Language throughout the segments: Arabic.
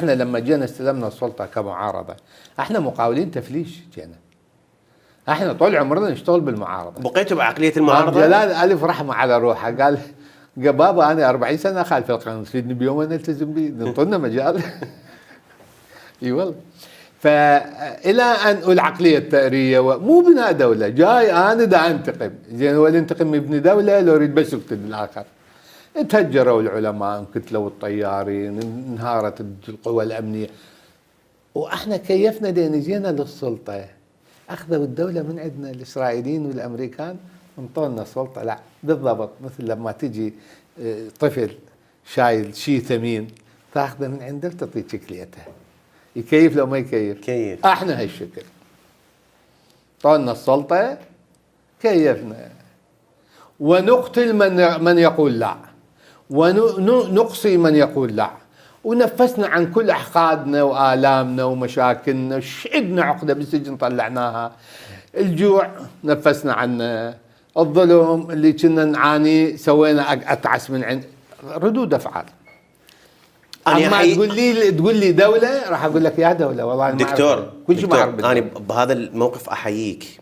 احنا لما جينا استلمنا السلطه كمعارضه، احنا مقاولين تفليش جينا. احنا طول عمرنا نشتغل بالمعارضه. بقيتوا بعقليه المعارضه؟ جلال الف رحمه على روحه قال بابا انا 40 سنه خالف القانون، تفيدني بيوم نلتزم به، ننطلنا مجال. اي والله. فالى ان العقليه الثأريه مو بناء دوله، جاي انا دا انتقم، زين هو اللي ينتقم من ابن دوله لو يريد بس يقتل الاخر. تهجروا العلماء، انقتلوا الطيارين، انهارت القوى الامنيه، واحنا كيفنا لين جينا للسلطه. اخذوا الدوله من عندنا الاسرائيليين والامريكان، انطونا السلطه. لا بالضبط مثل لما تجي طفل شايل شيء ثمين تاخذه من عنده تعطيه شكليته، يكيف لو ما يكيف؟ كيف. احنا هالشكل طولنا السلطه كيفنا، ونقتل من يقول لا، ونقصي من يقول لا، ونفسنا عن كل احقادنا والامنا ومشاكلنا، شعبنا عقده بالسجن طلعناها، الجوع نفسنا عنه، الظلم اللي كنا نعاني سوينا اتعس من عند ردود افعال. اما تقول لي دوله، راح اقول لك يا دوله والله أنا دكتور كل شيء ما اعرف. انا بهذا الموقف احييك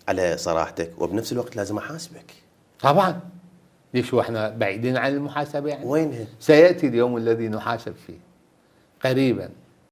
على صراحتك، وبنفس الوقت لازم احاسبك. طبعا. ليش واحنا بعيدين عن المحاسبه يعني؟ وينها؟ سياتي اليوم الذي نحاسب فيه قريبا.